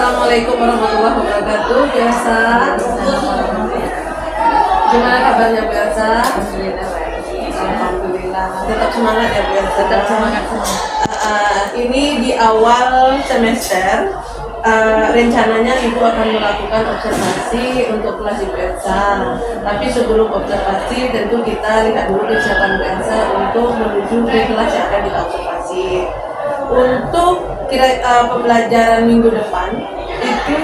Assalamualaikum warahmatullahi wabarakatuh. Biasa. Gimana kabarnya Bu Elsa? Alhamdulillah. Tetap semangat ya Bu Elsa. Tetap semangat. Ini di awal semester. Rencananya Ibu akan melakukan observasi untuk kelas Ibu Elsa. Tapi sebelum observasi tentu kita lihat dulu kesiapan Bu Elsa untuk menuju ke kelas yang akan kita observasi. Untuk pembelajaran minggu depan itu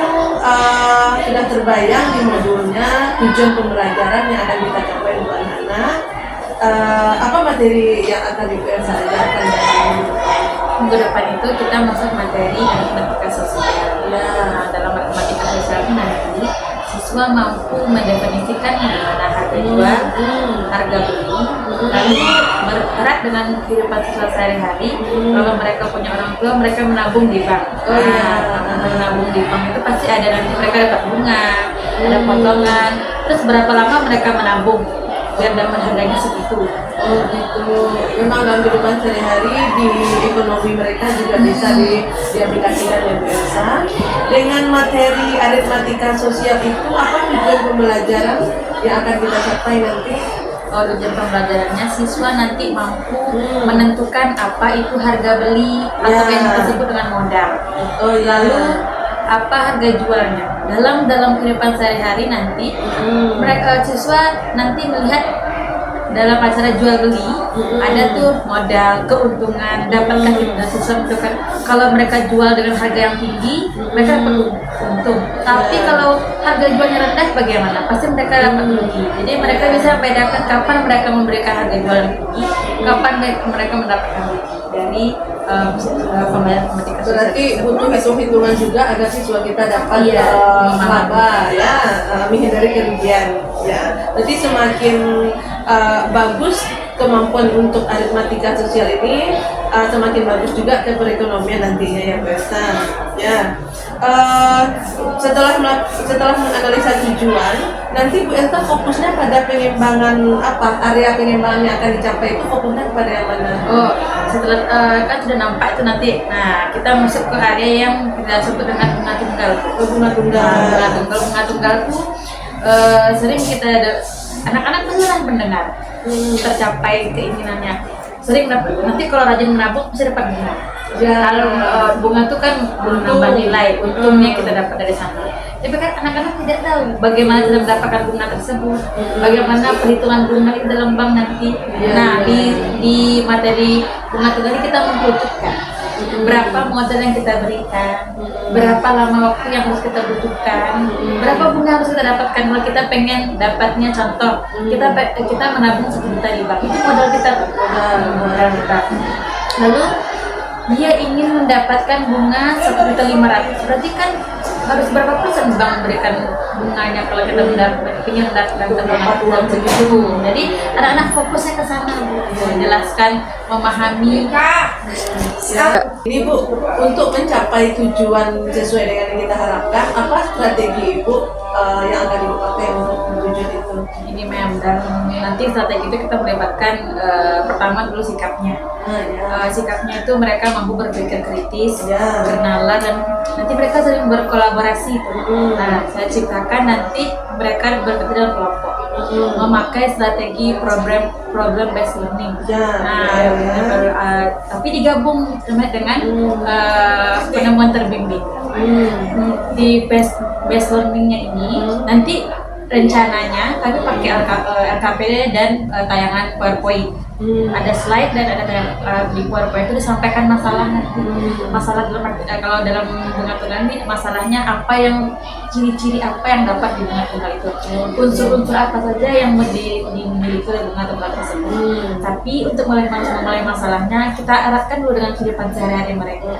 sudah terbayang di modulnya tujuan pembelajaran yang akan kita capai untuk anak-anak. Apa materi yang akan Ibu Elsa ajarkan dalam minggu depan? Minggu depan itu kita masuk materi matematika sosial. Nah, dalam matematika sosial nanti siswa mampu mendefinisikan bagaimana harga jual, harga beli, lalu bererat dengan kehidupan siswa sehari-hari. Kalau mereka punya orang tua, mereka menabung di bank. Menabung di bank itu pasti ada nanti mereka dapat bunga, ada potongan. Terus berapa lama mereka menabung biar dapat harganya segitu. Oh gitu. Memang dalam kehidupan sehari-hari di ekonomi mereka juga bisa diaplikasikan ya Bu Elsa. Dengan materi aritmatika sosial itu apa tujuan pembelajaran yang akan kita capai nanti? Tujuan pembelajarannya siswa nanti mampu menentukan apa itu harga beli atau yang disebut dengan modal. Lalu apa harga jualnya dalam kehidupan sehari-hari nanti mereka siswa nanti melihat dalam acara jual beli ada tuh modal, keuntungan, dapatkah kita siswa menentukan kalau mereka jual dengan harga yang tinggi mereka dapat untung, tapi kalau harga jualnya rendah bagaimana? Pasti mereka dapat rugi. Jadi mereka bisa membedakan kapan mereka memberikan harga jual yang tinggi, kapan mereka mendapatkan rugi dari pembayaran matematika. Berarti butuh hitung-hitungan juga agar siswa kita dapat laba ya, menghindari kerugian ya. Jadi semakin bagus kemampuan untuk aritmatika sosial ini, semakin bagus juga ke perekonomian nantinya ya Bu Elsa. Ya. Setelah menganalisa tujuan, nanti Bu Elsa fokusnya pada pengembangan apa? Area pengembangan yang akan dicapai itu fokusnya kepada yang mana? Setelah kan sudah nampak itu nanti. Nah, kita masuk ke area yang kita sebut dengan bunga tunggal. Bunga tunggal itu sering kita anak-anak beneran pendengar tercapai keinginannya. Sering dapat, nanti kalau rajin menabung bisa dapat bunga. Kalau bunga itu kan menambah nilai, untungnya kita dapat dari sana. Tapi kan anak-anak tidak tahu bagaimana cara mendapatkan bunga tersebut, bagaimana perhitungan bunga di dalam bank nanti. Nah, di materi bunga tunggal ini kita mengkerucutkan berapa modal yang kita berikan, berapa lama waktu yang harus kita butuhkan, berapa bunga harus kita dapatkan kalau kita pengen dapatnya. Contoh, kita menabung 1 juta di bank, itu modal kita. Lalu dia ingin mendapatkan bunga 1.500.000, berarti kan harus berapa persen bank memberikan bunganya kalau kita ingin mendapatkan bunga segitu. Jadi anak-anak fokusnya ke sana, menjelaskan, memahami. Ini Bu, untuk mencapai tujuan sesuai dengan yang kita harapkan, apa strategi Ibu yang akan Ibu pakai untuk tujuan itu? Ini memang, dan nanti strategi itu kita melibatkan pertama dulu sikapnya. Sikapnya itu mereka mampu berpikir kritis, bernalar, dan nanti mereka sering berkolaborasi. Nah, saya ciptakan nanti mereka berpikir dalam kelompok, memakai strategi problem based learning. Tapi digabung dengan penemuan terbimbing. Di based learningnya ini nanti rencananya kami pakai LKPD dan tayangan PowerPoint. Ada slide dan ada di PowerPoint itu disampaikan masalah nanti. Masalah kalau dalam bunga tunggal ini masalahnya apa, yang ciri-ciri apa yang dapat di bunga tunggal itu. Unsur-unsur apa saja yang dimiliki oleh bunga tunggal tersebut. Tapi untuk memulai masalahnya kita arahkan dulu dengan kehidupan sehari-hari mereka.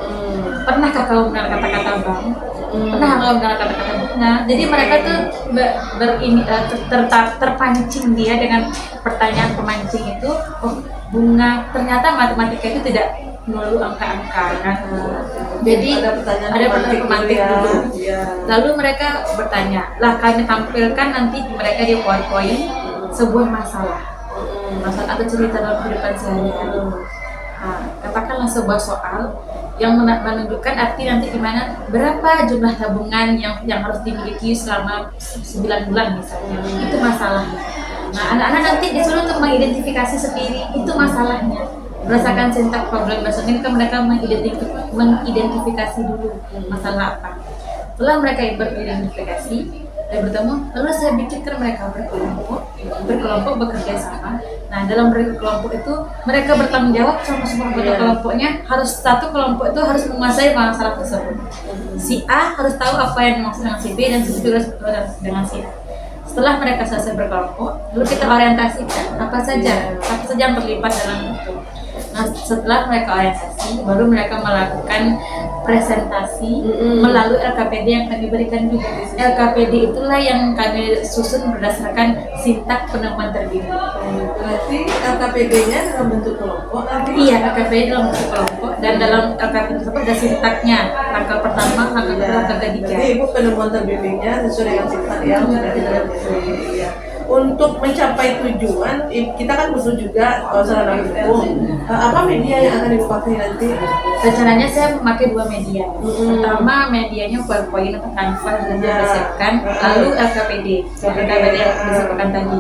Pernahkah kau mengenal kata-kata bank? Pernah kau mengenal kata-kata bunga? Jadi mereka tuh terpancing dia dengan pertanyaan pemancing itu. Bunga, ternyata matematika itu tidak melulu angka-angka kan. Jadi ada pertanyaan pemantik dulu. Lalu mereka bertanya, lah kami tampilkan nanti mereka di PowerPoint sebuah masalah atau cerita dalam kehidupan sehari-hari. Katakanlah sebuah soal yang menunjukkan arti nanti gimana berapa jumlah tabungan yang harus dimiliki selama 9 bulan misalnya. Itu masalahnya. Nah, anak-anak nanti disuruh untuk mengidentifikasi sendiri, itu masalahnya. Berdasarkan sintak problem bahasa ini kan mereka mengidentifikasi dulu masalah apa. Setelah mereka beridentifikasi dan bertemu, lalu saya bikinkan mereka berkelompok bekerja sama. Nah, dalam berkelompok itu mereka bertanggung jawab sama semua anggota kelompoknya. Harus satu kelompok itu harus menguasai masalah tersebut. Si A harus tahu apa yang dimaksud dengan si B dan si B harus tahu dengan si A. Setelah mereka selesai berkelompok, lalu kita orientasikan apa saja yang terlibat dalam itu. Nah, setelah mereka orientasi, baru mereka melakukan presentasi melalui LKPD yang kami berikan juga. LKPD itulah yang kami susun berdasarkan sintak penemuan terbimbing. Berarti LKPD-nya dalam bentuk kelompok? Iya, LKPD dalam bentuk kelompok dan dalam LKPD tersebut ada sintaknya. Langkah pertama, langkah kedua, langkah ketiga. Jadi Ibu penemuan terbimbingnya sesuai dengan sintak yang sudah dipelajari. Ya. Untuk mencapai tujuan, kita kan butuh juga sarana hukum. Apa media yang akan dipakai nanti? Rencananya saya memakai 2 media. Pertama medianya PowerPoint atau Canva yang sudah disiapkan, lalu LKPD yang disebutkan tadi.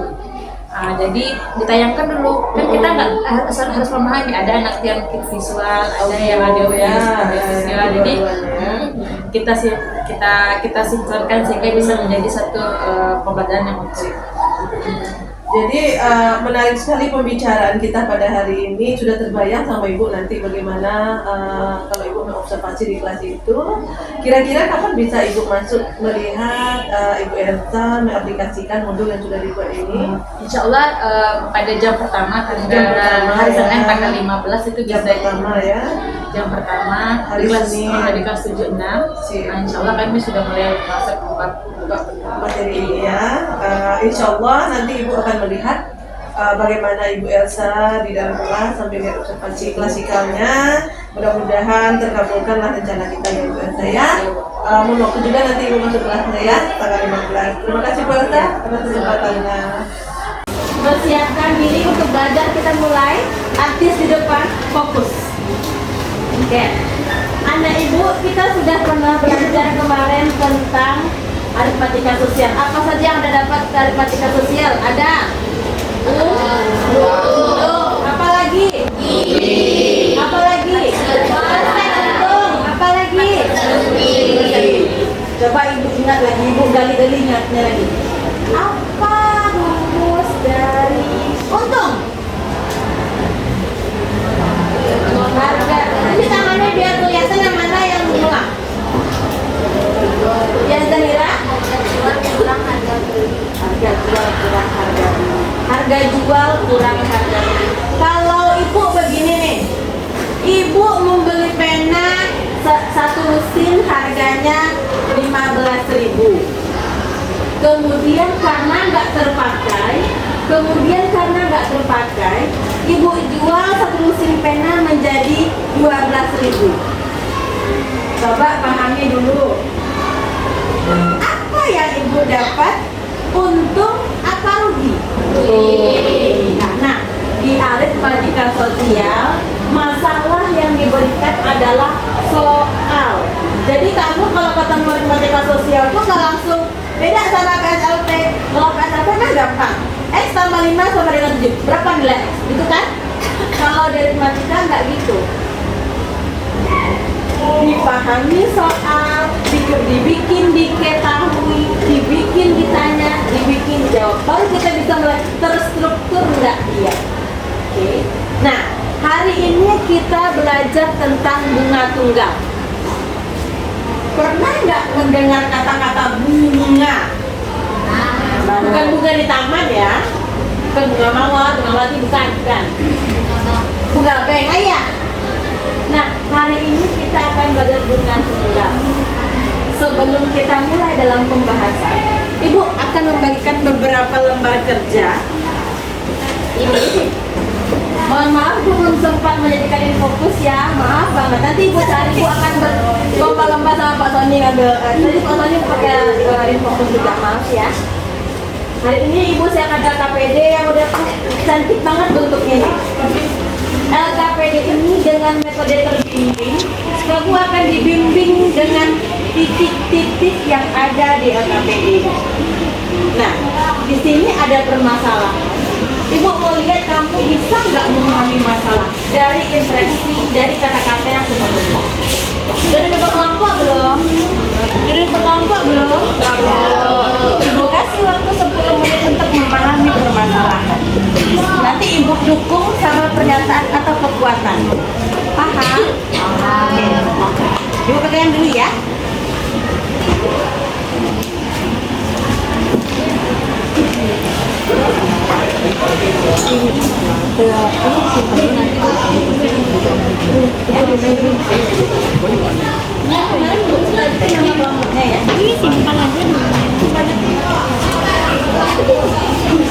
Jadi ditayangkan dulu. Kan kita nggak harus memahami ada anak yang visual, ada yang audio visual. Jadi kita sinkronkan sehingga bisa menjadi satu pembelajaran yang utuh. Jadi menarik sekali pembicaraan kita pada hari ini. Sudah terbayang sama Ibu nanti bagaimana kalau Ibu mengobservasi di kelas itu. Kira-kira kapan bisa Ibu masuk melihat Ibu Elsa mengaplikasikan modul yang sudah dibuat ini? Insya Allah pada jam pertama tanggal hari Senin tanggal 15 itu Jam bisa pertama ya. Jam pertama Hari Senin. di kelas 76. Insya Allah kami sudah mulai masuk materi ini ya. Insya Allah nanti Ibu akan melihat bagaimana Ibu Elsa di dalam kelas sambil lihat observasi klasikalnya. Mudah-mudahan terkabulkanlah rencana kita ya Ibu Elsa ya. Mohon waktu juga nanti Ibu masuk kelasnya ya tanggal 15. Terima kasih Bu Elsa atas kesempatannya. Persiapkan diri untuk belajar, kita mulai. Artis di depan, fokus. Oke. Anak ibu, kita sudah pernah belajar kemarin tentang aritmatika sosial. Apa saja yang Anda dapat dari aritmatika sosial? Ada apa lagi? Apa lagi? Apa lagi? Coba ibu ingat lagi, ibu gali-gali ingatnya lagi. Apa rumus dari untung? Harga. Ini tangannya biar kelihatan yang mana yang mengulang. Yang Zahira? Harga jual kurang harga beli. Harga jual kurang harga beli. Kalau ibu begini nih, ibu membeli pena satu mesin harganya 15.000. Kemudian karena nggak terpakai, ibu jual satu mesin pena menjadi 12.000. Coba pahami dulu. Apa yang ibu dapat? Untung apa rugi? Nah, di aritmatika sosial, masalah yang diberikan adalah soal. Jadi kamu kalau ketemu aritmatika sosial tuh nggak langsung beda sama PSLT. Kalau PSLT kan gampang. X tambah 5 sama dengan 7. Berapa nilai X? Gitu kan? Kalau di aritmatika nggak gitu. Dipahami soal, dibikin, diketahui, dibikin, ditanya, dibikin, dijawab. Baru kita bisa mulai terstruktur nggak dia. Oke. Nah, hari ini kita belajar tentang bunga tunggal. Pernah nggak mendengar kata-kata bunga? Bukan bunga di taman ya. Bukan bunga mawar, bunga melati, bukan. Bunga beng, ayah. Nah, hari ini kita akan belajar bunga tunggal. Sebelum kita mulai dalam pembahasan, Ibu akan membagikan beberapa lembar kerja. Ini. Mohon maaf, Bu belum sempat menjadikan ini fokus ya. Maaf banget. Nanti Ibu cari, Ibu akan berlomba-lomba sama Pak Sony ngambil. Tadi Pak Sony pakai fokus juga, maaf ya. Hari ini Ibu saya akan LKPD yang udah cantik banget bentuknya nih. LKPD ini dengan metode terbimbing dibimbing, kamu akan dibimbing dengan titik-titik yang ada di LKPD. Nah, di sini ada permasalahan. Ibu mau lihat kamu bisa nggak memahami masalah dari impresi, dari kata-kata yang sebelumnya. Sudah dapat kelompok belum? Sudah dapat kelompok belum? Ibu kasih waktu 10 menit untuk memahami permasalahan. Nanti ibu dukung sama pernyataan atau kekuatan. Paham? Oke. Ibu pegang dulu ya.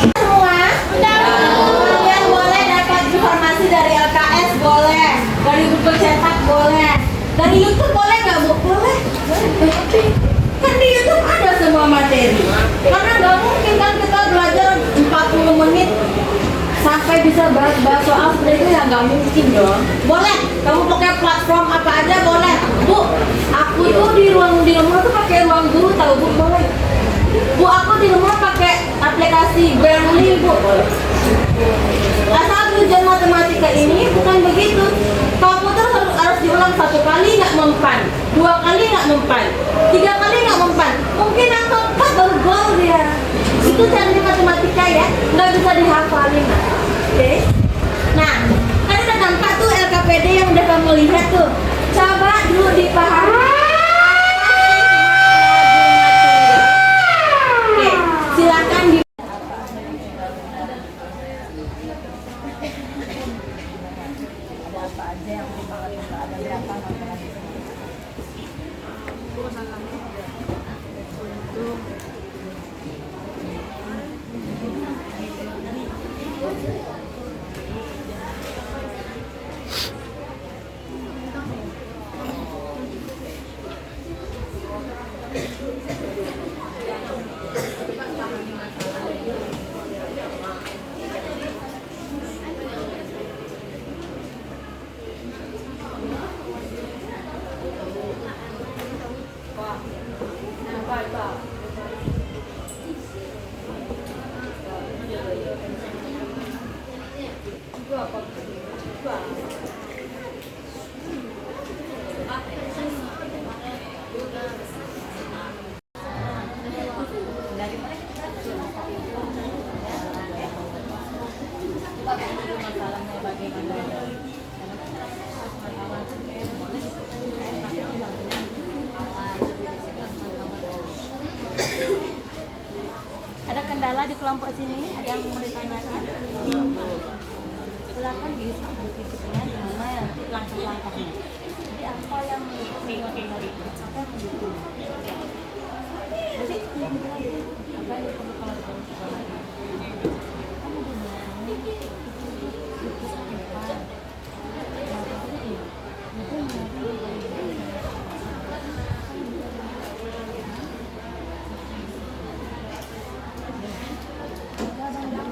Semua yang boleh dapat informasi dari LKS boleh, dari buku cetak boleh, dari YouTube boleh nggak Bu? Boleh. Kan di YouTube ada semua materi. Karena nggak mungkin kan kita belajar 40 menit sampai bisa bahas soal seperti itu, ya nggak mungkin dong. Boleh, kamu pakai platform apa aja boleh. Bu, aku tuh di rumah tuh pakai ruang guru, tahu Bu? Boleh. Bu, aku di rumah pakai aplikasi Brainly, Bu. Boleh. Asal ujian matematika ini bukan begitu. Kamu terus harus diulang 1 kali nggak mempan, 2 kali nggak mempan, 3 kali nggak mempan. Mungkin yang keempat baru goal dia. Itu teknik matematika ya, nggak bisa dihafalin. Oke? Nah, kan ada nampak tuh LKPD yang udah kamu lihat tuh. Coba dulu dipahami. Oke, silakan di ada kendala di kelompok sini, ada yang mau ditanyakan? Silakan diskusinya di mana nanti langkah-langkahnya. Jadi apa yang mendukung dari itu? Apa yang mendukung? Jadi apa yang perlu kalau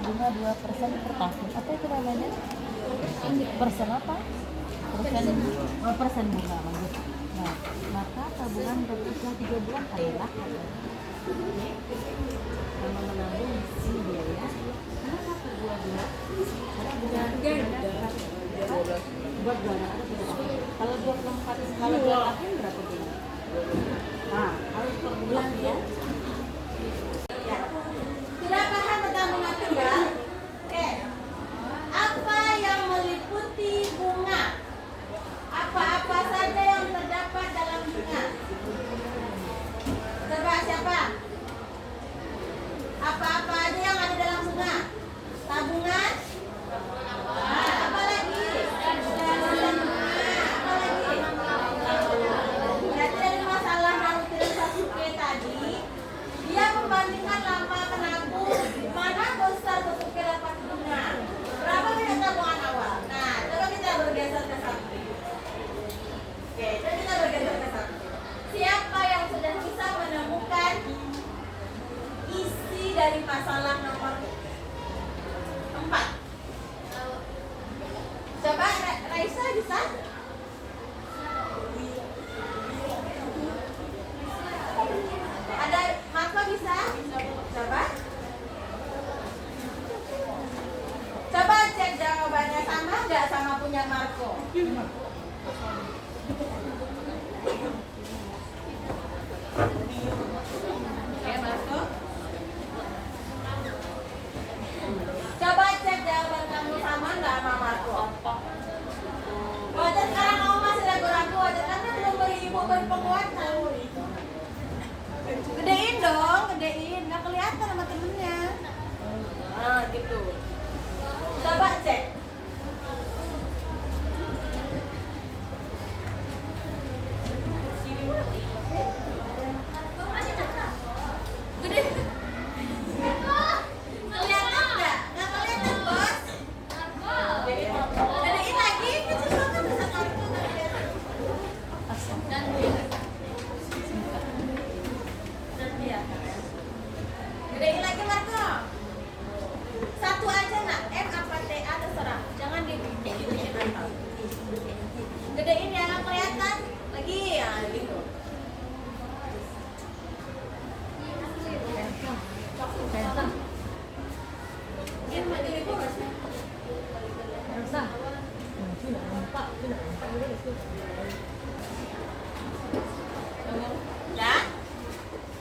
bunga 2% per tahun. Apa itu namanya? Persen apa? Persen bunga maksud. Nah, maka tabungan berusia 3 bulan adalah sama menabung isi biaya. Kenapa per bulan? Karena bulan buat bulan ada kalau 24 kalau 2 tahun berapa bulan? Nah, harus per bulan ya. Sudah paham tentang bunga tunggal? Oke. Apa yang meliputi bunga? Apa-apa saja yang terdapat dalam bunga? Coba siapa? Apa-apa aja yang ada dalam bunga? Tabungan? Apa lagi? Berarti dari masalah Naruto Sasuke tadi, dia membandingkan lama menabung, mana besar Sasuke dapat bunga, berapa banyak tabungan awal. Nah, coba kita bergeser ke satu. Oke, coba kita bergeser ke satu. Siapa yang sudah bisa menemukan isi dari masalah nomor 4? Coba Raisa bisa? Oke, Marco. Coba cek jawaban kamu sama nggak sama Marco? Wajar sekarang kamu masih ragu-ragu, wajar karena belum beribu berpenguatan. Gedein dong, gedein, nggak kelihatan sama temennya. Nah, gitu. Coba cek. Gedein. Kelihatan nggak? Nggak kelihatan, Bos. Gedein lagi, kecil banget bisa kartu nggak kelihatan. Gedein lagi, Marco. Satu aja nak, M apa TA terserah. Jangan digituin atau. Gedein ya, nggak kelihatan. Lagi ya gitu. Mungkin mandiri itu nggak sih? Ya?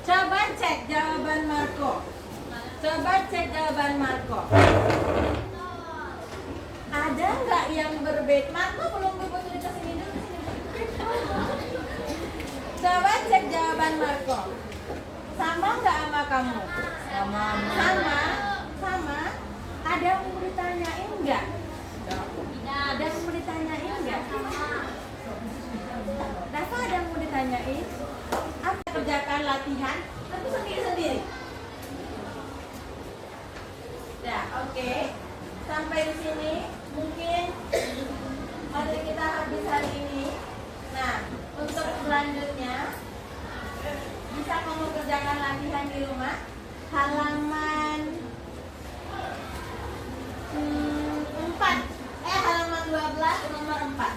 Coba cek jawaban Marco. Coba cek jawaban Marco. Ada nggak yang berbeda? Marco belum betul ke sini dulu. Coba cek jawaban Marco. Sama nggak sama kamu? Sama. Sama. Ada yang mau ditanyain nggak? Ada yang mau ditanyain nggak? Rafa ada yang mau ditanyain? Apa kerjakan latihan? Tapi sendiri-sendiri. Ya, oke. Sampai di sini mungkin materi kita habis hari ini. Nah, untuk selanjutnya bisa kamu kerjakan latihan di rumah. Halaman 4. Halaman 12 nomor 4.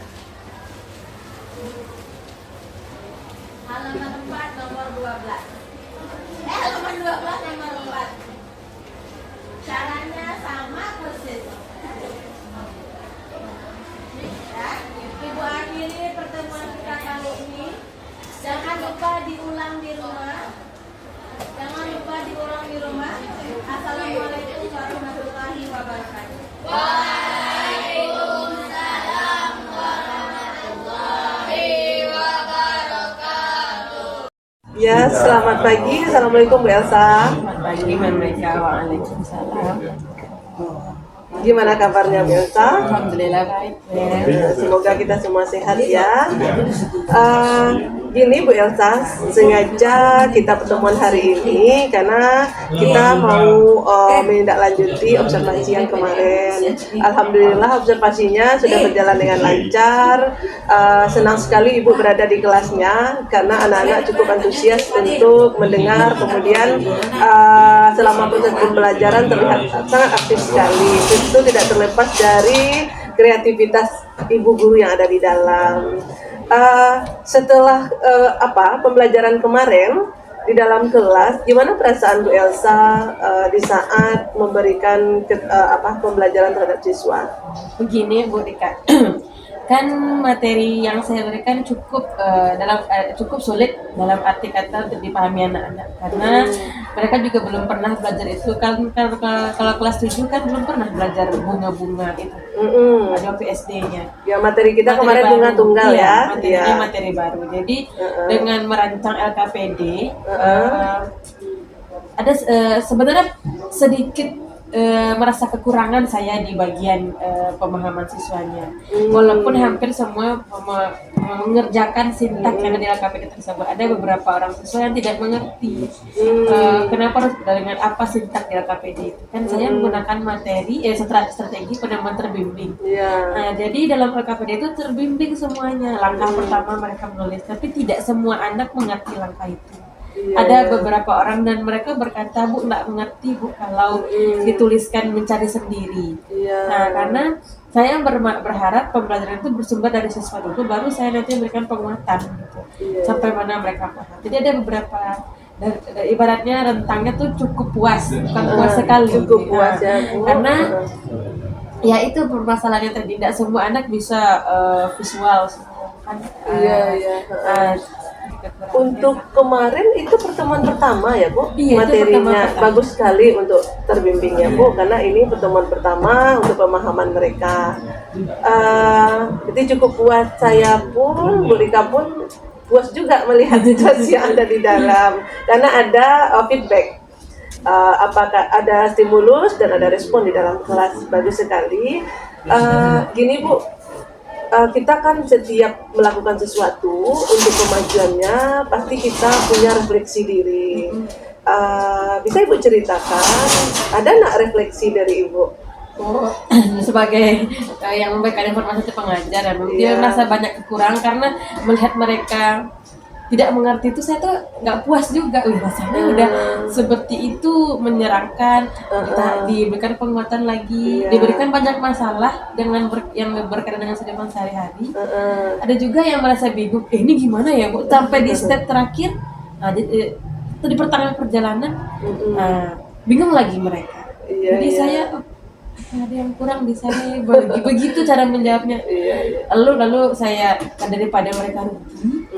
Halaman 4 nomor 12. Halaman 12 nomor 4. Caranya sama persis. Ya, Ibu akhiri pertemuan kita kali ini. Jangan lupa diulang di rumah. Assalamualaikum warahmatullahi wabarakatuh. Waalaikumsalam warahmatullahi wabarakatuh. Ya, selamat pagi. Assalamualaikum Bu Elsa. Selamat pagi, Waalaikumsalam. Gimana kabarnya Bu Elsa? Alhamdulillah baik. Semoga kita semua sehat ya. Gini Bu Elsa, sengaja kita pertemuan hari ini karena kita mau menindaklanjuti observasi yang kemarin. Alhamdulillah observasinya sudah berjalan dengan lancar. Senang sekali Ibu berada di kelasnya karena anak-anak cukup antusias untuk mendengar. Kemudian selama proses pembelajaran terlihat sangat aktif sekali. Itu tidak terlepas dari kreativitas ibu guru yang ada di dalam. Setelah pembelajaran kemarin di dalam kelas, gimana perasaan Bu Elsa di saat memberikan pembelajaran terhadap siswa? Begini Bu Dika, kan materi yang saya berikan cukup cukup sulit dalam arti kata untuk dipahami anak-anak karena mereka juga belum pernah belajar itu kan kalau kelas 7 kan belum pernah belajar bunga-bunga itu ada waktu SD-nya. Ya materi kita Materi kemarin baru. bunga tunggal Iya, ya. materinya Iya. materi baru. Jadi dengan merancang LKPD ada sebenarnya sedikit merasa kekurangan saya di bagian pemahaman siswanya. Walaupun hampir semua mengerjakan sintak yang ada di LKPD tersebut, ada beberapa orang siswa yang tidak mengerti kenapa harus dengan apa sintak di LKPD itu. Kan saya menggunakan materi strategi penemuan terbimbing. Iya. Nah, jadi dalam LKPD itu terbimbing semuanya. Langkah pertama mereka menulis, tapi tidak semua anak mengerti langkah itu. Iya. Ada beberapa orang dan mereka berkata, Bu, nggak mengerti Bu kalau dituliskan mencari sendiri. Iya. Nah, karena saya berharap pembelajaran itu bersumber dari siswa dulu, baru saya nanti memberikan penguatan gitu, Iya. sampai mana mereka paham. Jadi ada beberapa dan ibaratnya rentangnya tuh cukup puas, bukan puas sekali. Cukup puas ya, Bu. Karena ya itu permasalahan yang tadi, tidak semua anak bisa visual. kan. Iya. Untuk kemarin itu pertemuan pertama ya Bu, Iya, itu pertemuan materinya pertama. bagus sekali untuk terbimbingnya Bu, karena ini pertemuan pertama untuk pemahaman mereka. Jadi cukup puas saya pun, Bu Rika pun puas juga melihat situasi yang ada di dalam, karena ada feedback. Apakah ada stimulus dan ada respon di dalam kelas, bagus sekali. Gini Bu, kita kan setiap melakukan sesuatu untuk kemajuannya pasti kita punya refleksi diri. Bisa Ibu ceritakan, ada nggak refleksi dari Ibu? Oh, sebagai yang memberikan informasi ke pengajar, dia Iya. merasa banyak kekurangan karena melihat mereka tidak mengerti itu, saya tuh nggak puas juga. Rasanya udah seperti itu menyeramkan, kita diberikan penguatan lagi, Iya. diberikan banyak masalah dengan yang berkaitan dengan kehidupan sehari-hari. Ada juga yang merasa bingung, ini gimana ya Bu, sampai di step terakhir, itu di pertengahan perjalanan, bingung lagi mereka. Iya, Jadi iya. saya ada yang kurang di sana, begitu cara menjawabnya. Iya. Lalu saya daripada mereka rugi,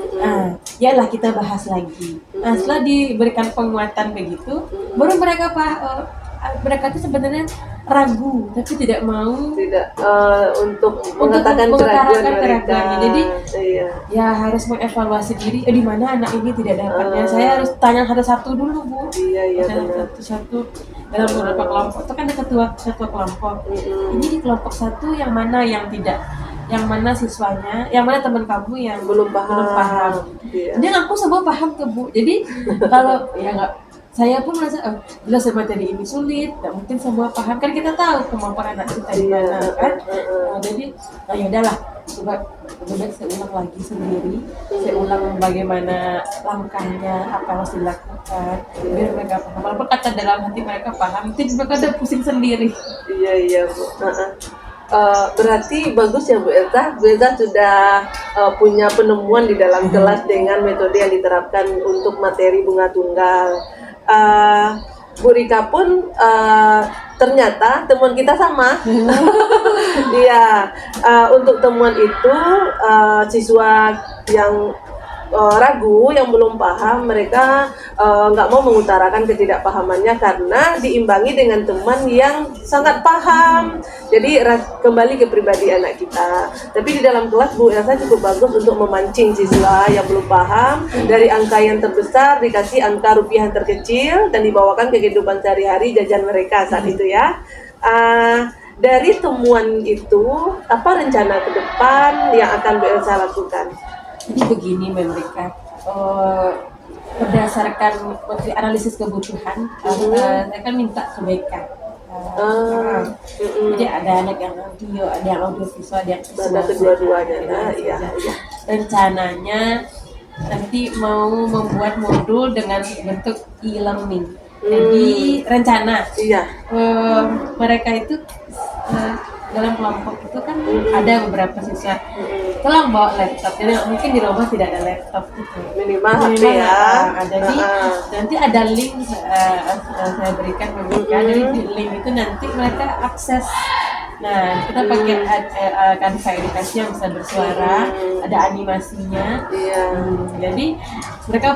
yalah kita bahas lagi. Setelah diberikan penguatan begitu, baru mereka tuh sebenarnya ragu tapi tidak mau Tidak untuk mengatakan mengutarakan keraguan mereka. keraguannya. Jadi iya. ya harus mengevaluasi diri, di mana anak ini tidak dapatnya. Saya harus tanya satu-satu dulu Bu. Iya Tanya benar. satu-satu dalam beberapa kelompok itu kan ada ketua kelompok. Ini di kelompok satu yang mana yang tidak, yang mana siswanya, yang mana teman kamu yang Belum paham. Iya. Dia ngaku semua paham ke Bu. Jadi kalau ya nggak, saya pun merasa jelas materi ini sulit, nggak mungkin semua paham, kan kita tahu kemampuan anak kita di mana kan. Jadi ya udahlah, coba lebih baik saya ulang lagi sendiri, saya ulang bagaimana langkahnya, apa yang harus dilakukan biar mereka paham. Walaupun kata dalam hati mereka paham, itu mereka udah pusing sendiri. Iya Bu. Berarti bagus ya Bu Elsa. Bu Elsa sudah punya penemuan di dalam kelas dengan metode yang diterapkan untuk materi bunga tunggal. Bu Rika pun ternyata temuan kita sama. Iya, untuk temuan itu siswa yang ragu, yang belum paham, mereka nggak mau mengutarakan ketidakpahamannya karena diimbangi dengan teman yang sangat paham. Jadi kembali ke pribadi anak kita. Tapi di dalam kelas Bu Elsa cukup bagus untuk memancing siswa yang belum paham dari angka yang terbesar dikasih angka rupiah yang terkecil dan dibawakan ke kehidupan sehari-hari jajan mereka saat itu ya. Dari temuan itu, apa rencana ke depan yang akan Bu Elsa lakukan? Jadi begini mereka, berdasarkan analisis kebutuhan, saya kan minta kebaikan. Jadi ada anak yang audio, ada yang audio visual, ada yang visual. Ada kedua-duanya. Iya. Rencananya nanti mau membuat modul dengan bentuk e-learning. Jadi rencana mereka itu dalam kelompok itu kan ada beberapa siswa tolong bawa laptop, jadi mungkin di rumah tidak ada laptop gitu, minimal HP ya. Jadi nanti ada link saya berikan mereka, jadi di link itu nanti mereka akses. Nah, kita pakai Canva edukasi yang bisa bersuara, ada animasinya. Jadi mereka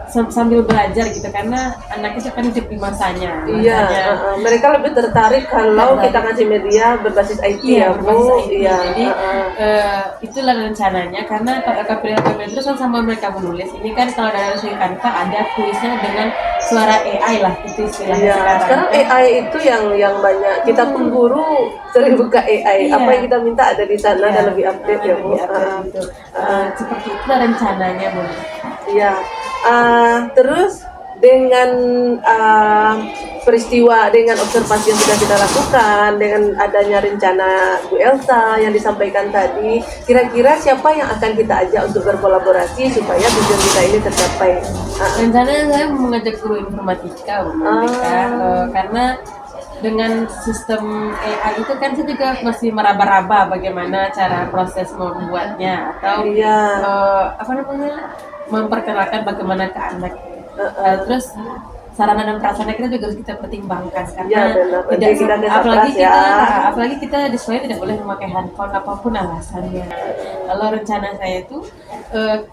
sambil belajar gitu, karena anak itu kan hidup di masanya. Mereka lebih tertarik kalau kita kasih media berbasis IT ya Bu. Jadi itulah rencananya, karena KPL terus kan sama mereka menulis. Ini kan kalau dari Canva ada kuisnya dengan suara AI lah, itu istilahnya sekarang AI itu yang banyak. Kita pun guru sering buka AI. Apa yang kita minta ada di sana dan lebih update ya Bu. Seperti itu rencananya Bu. Iya. Terus dengan peristiwa, dengan observasi yang sudah kita lakukan, dengan adanya rencana Bu Elsa yang disampaikan tadi, kira-kira siapa yang akan kita ajak untuk berkolaborasi supaya tujuan kita ini tercapai? Rencananya saya mengajak guru informatika Bu, karena dengan sistem AI itu kan saya juga masih meraba-raba bagaimana cara proses membuatnya, atau memperkenalkan bagaimana ke anak. Terus sarana dan prasarana kita juga harus kita pertimbangkan karena Ya, benar. Berarti tidak kita ada apalagi surprise, apalagi kita di sekolah tidak boleh memakai handphone apapun alasannya. Kalau rencana saya itu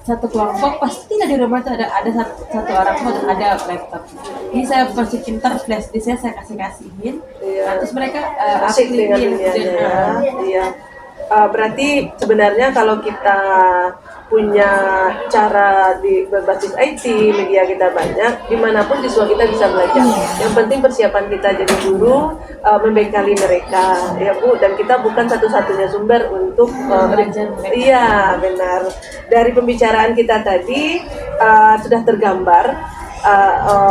satu kelompok pasti di rumah itu ada satu orang pun ada laptop. Jadi saya masukin flash disk saya kasihin. Iya. Terus mereka Asik dengan uploadin, dunianya dan, ya. Iya. Berarti sebenarnya kalau kita punya cara di berbasis IT, media kita banyak, dimanapun siswa kita bisa belajar. Yang penting persiapan kita jadi guru, membekali mereka, ya Bu. Dan kita bukan satu-satunya sumber untuk belajar mereka. Iya, benar. Dari pembicaraan kita tadi sudah tergambar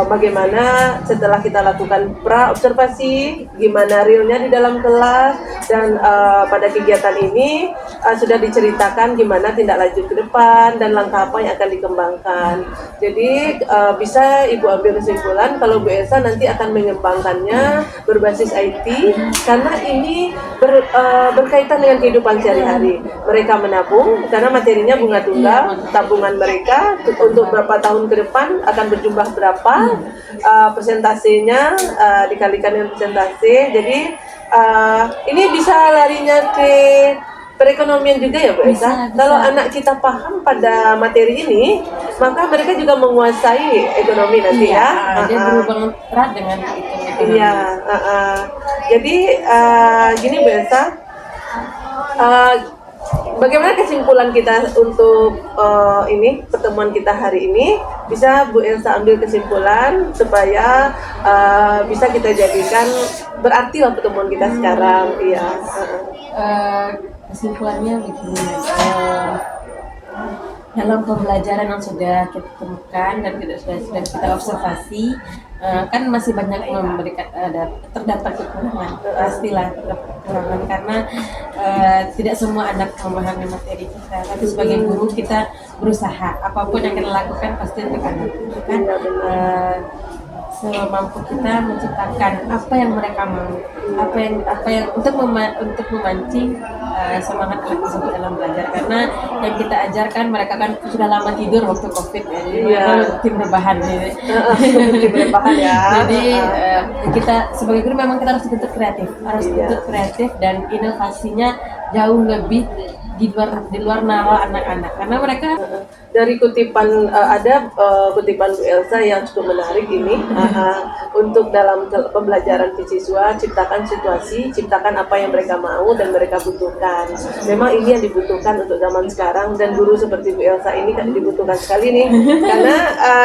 bagaimana setelah kita lakukan pra-observasi, gimana realnya di dalam kelas, dan pada kegiatan ini sudah diceritakan gimana tindak lanjut ke depan dan langkah apa yang akan dikembangkan. Jadi bisa Ibu ambil kesimpulan kalau Bu Elsa nanti akan mengembangkannya berbasis IT karena ini berkaitan dengan kehidupan sehari-hari. Mereka menabung karena materinya bunga tunggal, tabungan mereka untuk berapa tahun ke depan akan berjumlah berapa, persentasenya dikalikan dengan persentase. Jadi ini bisa larinya ke perekonomian juga ya Bu Elsa. Bisa. Kalau anak kita paham pada materi ini, maka mereka juga menguasai ekonomi nanti ya. Dia berhubungan erat dengan itu. Iya. Jadi gini Bu Elsa, bagaimana kesimpulan kita untuk ini pertemuan kita hari ini? Bisa Bu Elsa ambil kesimpulan supaya bisa kita jadikan berarti lah pertemuan kita sekarang. Iya. Kesimpulannya begini, dalam pembelajaran yang sudah kita temukan dan sudah kita observasi, kan masih banyak memberikan terdapat kekurangan, pastilah terdapat kekurangan karena tidak semua anak memahami materi kita. Tapi sebagai guru kita berusaha apapun yang kita lakukan pasti untuk anak, kan? Semampu kita menciptakan apa yang mereka mau, apa yang untuk memancing semangat anak tersebut dalam belajar, karena yang kita ajarkan mereka kan sudah lama tidur waktu COVID ya, jadi mereka tim rebahan ya. Tim rebahan ya. Jadi kita sebagai guru memang kita harus tuntut kreatif, dan inovasinya jauh lebih di luar nalar anak-anak karena mereka dari kutipan ada kutipan Bu Elsa yang cukup menarik ini untuk dalam pembelajaran siswa, ciptakan situasi, ciptakan apa yang mereka mau dan mereka butuhkan. Memang ini yang dibutuhkan untuk zaman sekarang dan guru seperti Bu Elsa ini kan dibutuhkan sekali nih karena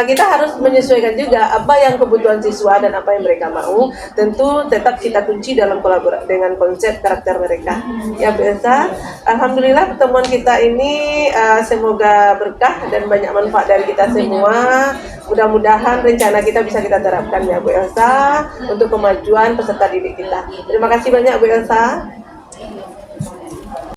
kita harus menyesuaikan juga apa yang kebutuhan siswa dan apa yang mereka mau. Tentu tetap kita kunci dalam kolaborasi dengan konsep karakter mereka. Ya Bu Elsa, alhamdulillah pertemuan kita ini semoga berkah dan banyak manfaat dari kita semua. Mudah-mudahan rencana kita bisa kita terapkan ya Bu Elsa untuk kemajuan peserta didik kita. Terima kasih banyak Bu Elsa.